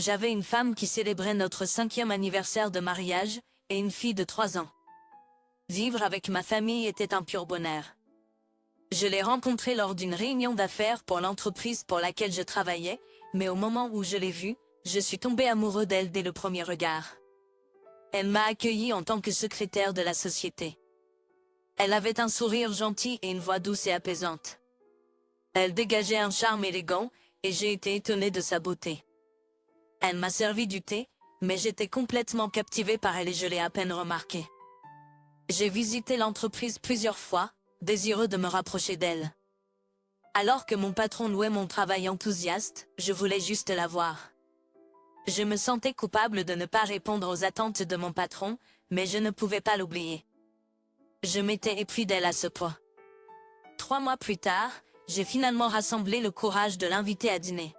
j'avais une femme qui célébrait notre 5e anniversaire de mariage, et une fille de 3 ans. Vivre avec ma famille était un pur bonheur. Je l'ai rencontrée lors d'une réunion d'affaires pour l'entreprise pour laquelle je travaillais, mais au moment où je l'ai vue, je suis tombé amoureux d'elle dès le premier regard. Elle m'a accueilli en tant que secrétaire de la société. Elle avait un sourire gentil et une voix douce et apaisante. Elle dégageait un charme élégant, et j'ai été étonné de sa beauté. Elle m'a servi du thé, mais j'étais complètement captivé par elle et je l'ai à peine remarqué. J'ai visité l'entreprise plusieurs fois, désireux de me rapprocher d'elle. Alors que mon patron louait mon travail enthousiaste, je voulais juste la voir. Je me sentais coupable de ne pas répondre aux attentes de mon patron, mais je ne pouvais pas l'oublier. Je m'étais épris d'elle à ce point. 3 mois plus tard, j'ai finalement rassemblé le courage de l'inviter à dîner.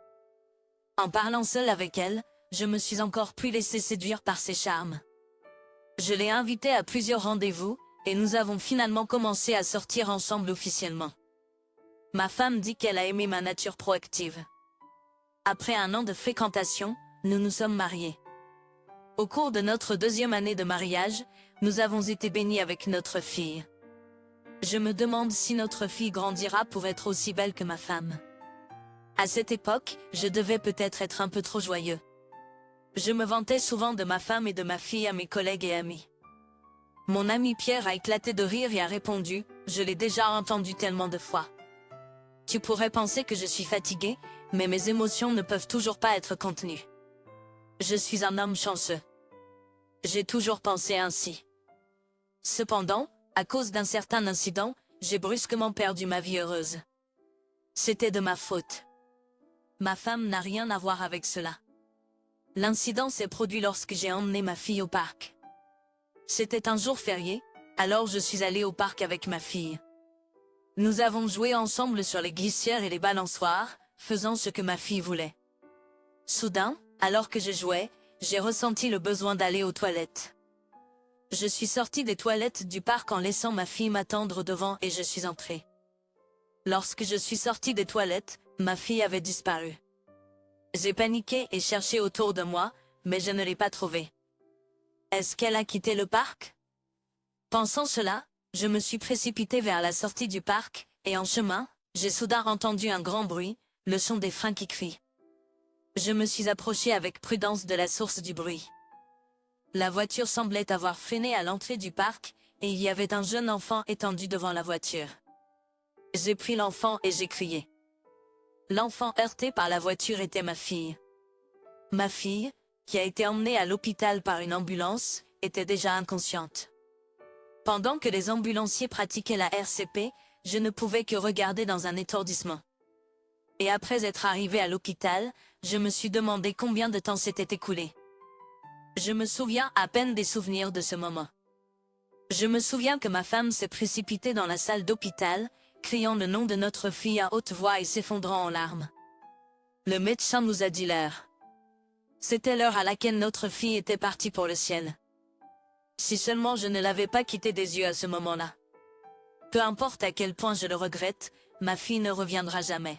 En parlant seule avec elle, je me suis encore plus laissé séduire par ses charmes. Je l'ai invitée à plusieurs rendez-vous, et nous avons finalement commencé à sortir ensemble officiellement. Ma femme dit qu'elle a aimé ma nature proactive. Après 1 an de fréquentation, nous nous sommes mariés. Au cours de notre 2e année de mariage, nous avons été bénis avec notre fille. Je me demande si notre fille grandira pour être aussi belle que ma femme. À cette époque, je devais peut-être être un peu trop joyeux. Je me vantais souvent de ma femme et de ma fille à mes collègues et amis. Mon ami Pierre a éclaté de rire et a répondu « Je l'ai déjà entendu tellement de fois. Tu pourrais penser que je suis fatiguée, mais mes émotions ne peuvent toujours pas être contenues. Je suis un homme chanceux. » J'ai toujours pensé ainsi. Cependant, à cause d'un certain incident, j'ai brusquement perdu ma vie heureuse. C'était de ma faute. Ma femme n'a rien à voir avec cela. L'incident s'est produit lorsque j'ai emmené ma fille au parc. C'était un jour férié, alors je suis allée au parc avec ma fille. Nous avons joué ensemble sur les glissières et les balançoires, faisant ce que ma fille voulait. Soudain, alors que je jouais, j'ai ressenti le besoin d'aller aux toilettes. Je suis sortie des toilettes du parc en laissant ma fille m'attendre devant et je suis entrée. Lorsque je suis sortie des toilettes, ma fille avait disparu. J'ai paniqué et cherché autour de moi, mais je ne l'ai pas trouvée. Est-ce qu'elle a quitté le parc? Pensant cela, je me suis précipitée vers la sortie du parc, et en chemin, j'ai soudain entendu un grand bruit, le son des freins qui crient. Je me suis approchée avec prudence de la source du bruit. La voiture semblait avoir freiné à l'entrée du parc, et il y avait un jeune enfant étendu devant la voiture. J'ai pris l'enfant et j'ai crié. L'enfant heurté par la voiture était ma fille. Ma fille, qui a été emmenée à l'hôpital par une ambulance, était déjà inconsciente. Pendant que les ambulanciers pratiquaient la RCP, je ne pouvais que regarder dans un étourdissement. Et après être arrivée à l'hôpital, je me suis demandé combien de temps s'était écoulé. Je me souviens à peine des souvenirs de ce moment. Je me souviens que ma femme s'est précipitée dans la salle d'hôpital, criant le nom de notre fille à haute voix et s'effondrant en larmes. Le médecin nous a dit l'heure. C'était l'heure à laquelle notre fille était partie pour le ciel. Si seulement je ne l'avais pas quittée des yeux à ce moment-là. Peu importe à quel point je le regrette, ma fille ne reviendra jamais.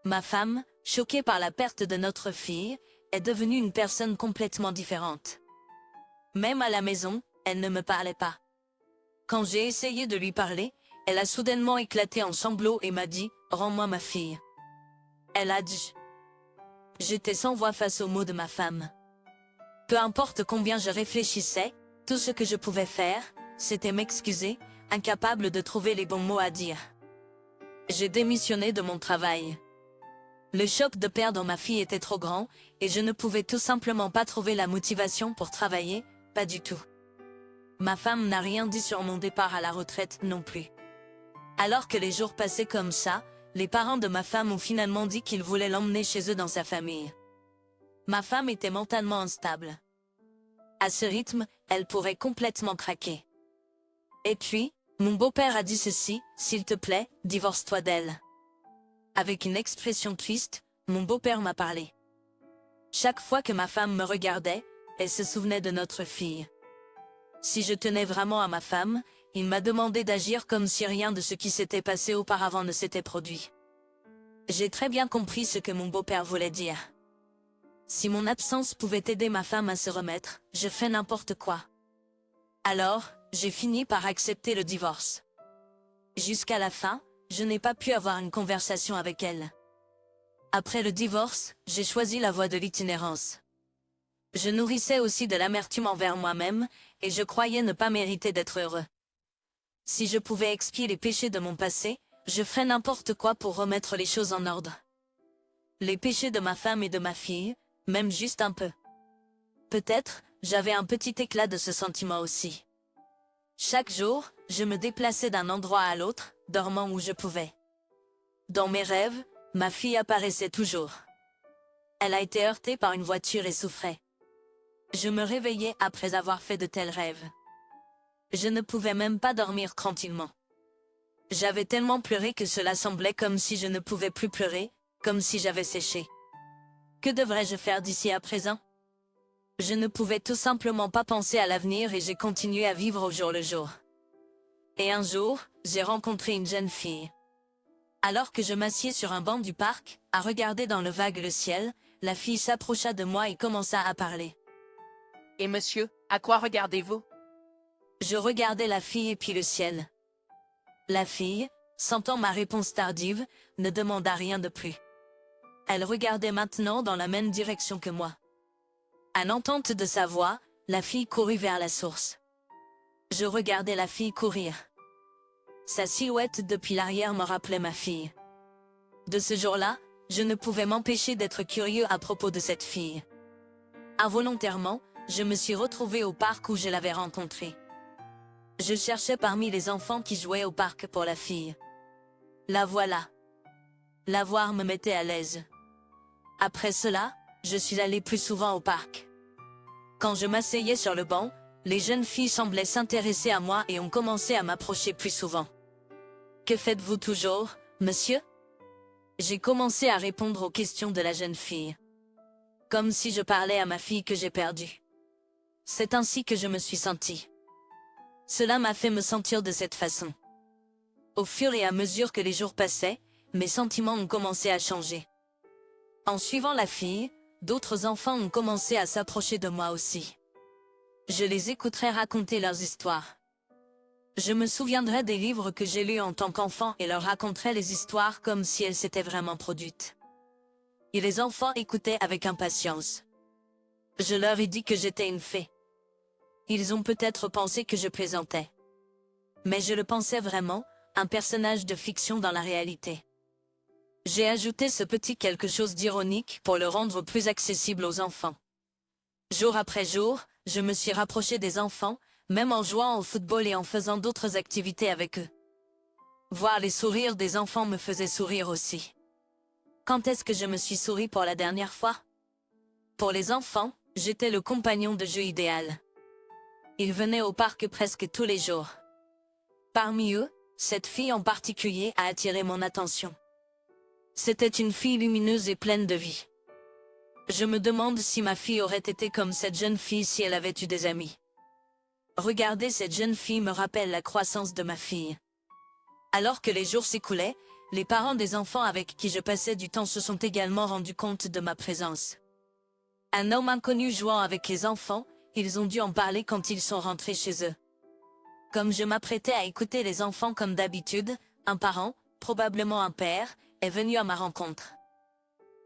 Ma femme, choquée par la perte de notre fille, est devenue une personne complètement différente. Même à la maison, elle ne me parlait pas. Quand j'ai essayé de lui parler, elle a soudainement éclaté en sanglots et m'a dit « Rends-moi ma fille ». Elle a dit. J'étais sans voix face aux mots de ma femme. Peu importe combien je réfléchissais, tout ce que je pouvais faire, c'était m'excuser, incapable de trouver les bons mots à dire. J'ai démissionné de mon travail. Le choc de perdre ma fille était trop grand, et je ne pouvais tout simplement pas trouver la motivation pour travailler, pas du tout. Ma femme n'a rien dit sur mon départ à la retraite non plus. Alors que les jours passaient comme ça, les parents de ma femme ont finalement dit qu'ils voulaient l'emmener chez eux dans sa famille. Ma femme était mentalement instable. À ce rythme, elle pourrait complètement craquer. Et puis, mon beau-père a dit ceci, « S'il te plaît, divorce-toi d'elle. » Avec une expression triste, mon beau-père m'a parlé. Chaque fois que ma femme me regardait, elle se souvenait de notre fille. Si je tenais vraiment à ma femme, il m'a demandé d'agir comme si rien de ce qui s'était passé auparavant ne s'était produit. J'ai très bien compris ce que mon beau-père voulait dire. Si mon absence pouvait aider ma femme à se remettre, je fais n'importe quoi. Alors, j'ai fini par accepter le divorce. Jusqu'à la fin, je n'ai pas pu avoir une conversation avec elle. Après le divorce, j'ai choisi la voie de l'itinérance. Je nourrissais aussi de l'amertume envers moi-même, et je croyais ne pas mériter d'être heureux. Si je pouvais expier les péchés de mon passé, je ferais n'importe quoi pour remettre les choses en ordre. Les péchés de ma femme et de ma fille, même juste un peu. Peut-être, j'avais un petit éclat de ce sentiment aussi. Chaque jour, je me déplaçais d'un endroit à l'autre, dormant où je pouvais. Dans mes rêves, ma fille apparaissait toujours. Elle a été heurtée par une voiture et souffrait. Je me réveillais après avoir fait de tels rêves. Je ne pouvais même pas dormir tranquillement. J'avais tellement pleuré que cela semblait comme si je ne pouvais plus pleurer, comme si j'avais séché. Que devrais-je faire d'ici à présent? Je ne pouvais tout simplement pas penser à l'avenir et j'ai continué à vivre au jour le jour. Et un jour, j'ai rencontré une jeune fille. Alors que je m'assieds sur un banc du parc, à regarder dans le vague le ciel, la fille s'approcha de moi et commença à parler. Et monsieur, à quoi regardez-vous? Je regardais la fille et puis le ciel. La fille, sentant ma réponse tardive, ne demanda rien de plus. Elle regardait maintenant dans la même direction que moi. À l'entente de sa voix, la fille courut vers la source. Je regardais la fille courir. Sa silhouette depuis l'arrière me rappelait ma fille. De ce jour-là, je ne pouvais m'empêcher d'être curieux à propos de cette fille. Involontairement, je me suis retrouvé au parc où je l'avais rencontrée. Je cherchais parmi les enfants qui jouaient au parc pour la fille. La voilà. La voir me mettait à l'aise. Après cela, je suis allé plus souvent au parc. Quand je m'asseyais sur le banc, les jeunes filles semblaient s'intéresser à moi et ont commencé à m'approcher plus souvent. « Que faites-vous toujours, monsieur ?» J'ai commencé à répondre aux questions de la jeune fille. Comme si je parlais à ma fille que j'ai perdue. C'est ainsi que je me suis sentie. Cela m'a fait me sentir de cette façon. Au fur et à mesure que les jours passaient, mes sentiments ont commencé à changer. En suivant la fille, d'autres enfants ont commencé à s'approcher de moi aussi. Je les écouterai raconter leurs histoires. Je me souviendrai des livres que j'ai lus en tant qu'enfant et leur raconterai les histoires comme si elles s'étaient vraiment produites. Et les enfants écoutaient avec impatience. Je leur ai dit que j'étais une fée. Ils ont peut-être pensé que je plaisantais. Mais je le pensais vraiment, un personnage de fiction dans la réalité. J'ai ajouté ce petit quelque chose d'ironique pour le rendre plus accessible aux enfants. Jour après jour, je me suis rapproché des enfants, même en jouant au football et en faisant d'autres activités avec eux. Voir les sourires des enfants me faisait sourire aussi. Quand est-ce que je me suis souri pour la dernière fois? Pour les enfants, j'étais le compagnon de jeu idéal. Ils venaient au parc presque tous les jours. Parmi eux, cette fille en particulier a attiré mon attention. C'était une fille lumineuse et pleine de vie. Je me demande si ma fille aurait été comme cette jeune fille si elle avait eu des amis. Regarder cette jeune fille me rappelle la croissance de ma fille. Alors que les jours s'écoulaient, les parents des enfants avec qui je passais du temps se sont également rendus compte de ma présence. Un homme inconnu jouant avec les enfants, ils ont dû en parler quand ils sont rentrés chez eux. Comme je m'apprêtais à écouter les enfants comme d'habitude, un parent, probablement un père, est venu à ma rencontre.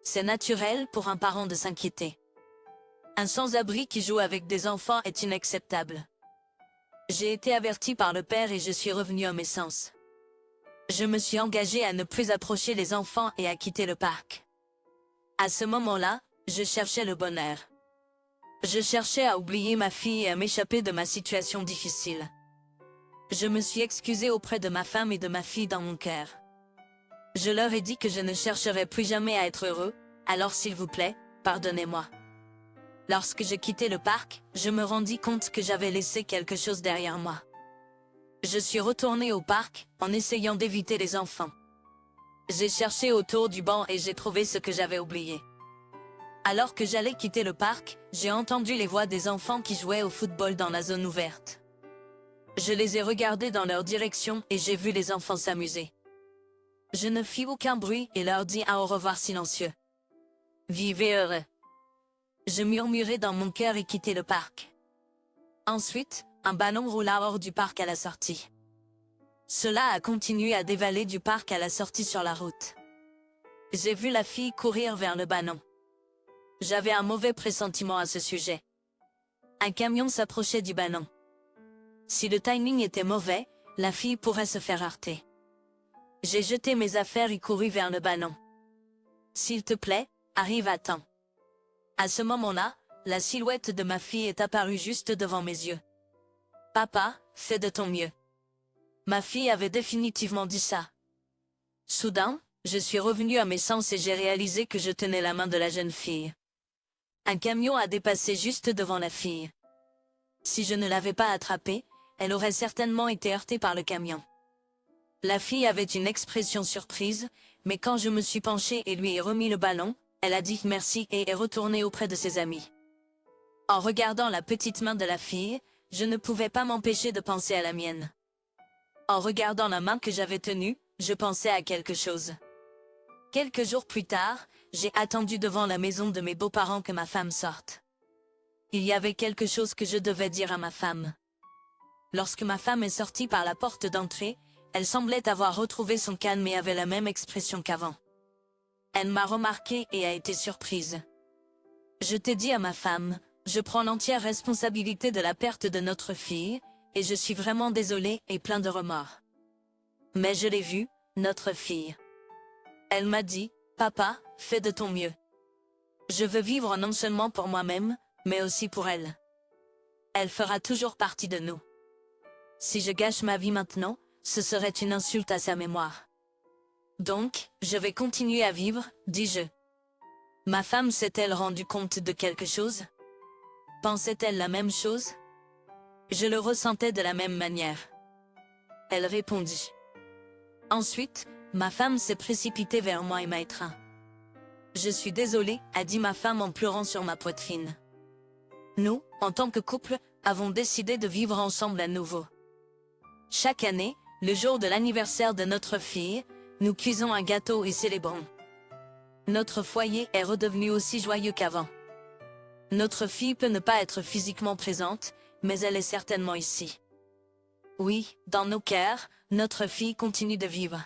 C'est naturel pour un parent de s'inquiéter. Un sans-abri qui joue avec des enfants est inacceptable. J'ai été averti par le père et je suis revenu à mes sens. Je me suis engagé à ne plus approcher les enfants et à quitter le parc. À ce moment-là, je cherchais le bonheur. Je cherchais à oublier ma fille et à m'échapper de ma situation difficile. Je me suis excusé auprès de ma femme et de ma fille dans mon cœur. Je leur ai dit que je ne chercherai plus jamais à être heureux, alors s'il vous plaît, pardonnez-moi. Lorsque j'ai quitté le parc, je me rendis compte que j'avais laissé quelque chose derrière moi. Je suis retourné au parc, en essayant d'éviter les enfants. J'ai cherché autour du banc et j'ai trouvé ce que j'avais oublié. Alors que j'allais quitter le parc, j'ai entendu les voix des enfants qui jouaient au football dans la zone ouverte. Je les ai regardés dans leur direction et j'ai vu les enfants s'amuser. Je ne fis aucun bruit et leur dis un au revoir silencieux. Vivez heureux. Je murmurai dans mon cœur et quittai le parc. Ensuite, un ballon roula hors du parc à la sortie. Cela a continué à dévaler du parc à la sortie sur la route. J'ai vu la fille courir vers le ballon. J'avais un mauvais pressentiment à ce sujet. Un camion s'approchait du ballon. Si le timing était mauvais, la fille pourrait se faire heurter. J'ai jeté mes affaires et couru vers le ballon. S'il te plaît, arrive à temps. À ce moment-là, la silhouette de ma fille est apparue juste devant mes yeux. Papa, fais de ton mieux. Ma fille avait définitivement dit ça. Soudain, je suis revenu à mes sens et j'ai réalisé que je tenais la main de la jeune fille. Un camion a dépassé juste devant la fille. Si je ne l'avais pas attrapée, elle aurait certainement été heurtée par le camion. La fille avait une expression surprise, mais quand je me suis penché et lui ai remis le ballon, elle a dit merci et est retournée auprès de ses amis. En regardant la petite main de la fille, je ne pouvais pas m'empêcher de penser à la mienne. En regardant la main que j'avais tenue, je pensais à quelque chose. Quelques jours plus tard, j'ai attendu devant la maison de mes beaux-parents que ma femme sorte. Il y avait quelque chose que je devais dire à ma femme. Lorsque ma femme est sortie par la porte d'entrée, elle semblait avoir retrouvé son calme et avait la même expression qu'avant. Elle m'a remarqué et a été surprise. Je t'ai dit à ma femme, je prends l'entière responsabilité de la perte de notre fille, et je suis vraiment désolé et plein de remords. Mais je l'ai vue, notre fille. Elle m'a dit, papa, fais de ton mieux. Je veux vivre non seulement pour moi-même, mais aussi pour elle. Elle fera toujours partie de nous. Si je gâche ma vie maintenant, ce serait une insulte à sa mémoire. Donc, je vais continuer à vivre, dis-je. Ma femme s'est-elle rendue compte de quelque chose? Pensait-elle la même chose? Je le ressentais de la même manière. Elle répondit. Ensuite, ma femme s'est précipitée vers moi et m'a étreint. Je suis désolée, a dit ma femme en pleurant sur ma poitrine. Nous, en tant que couple, avons décidé de vivre ensemble à nouveau. Chaque année, le jour de l'anniversaire de notre fille, nous cuisons un gâteau et célébrons. Notre foyer est redevenu aussi joyeux qu'avant. Notre fille peut ne pas être physiquement présente, mais elle est certainement ici. Oui, dans nos cœurs, notre fille continue de vivre.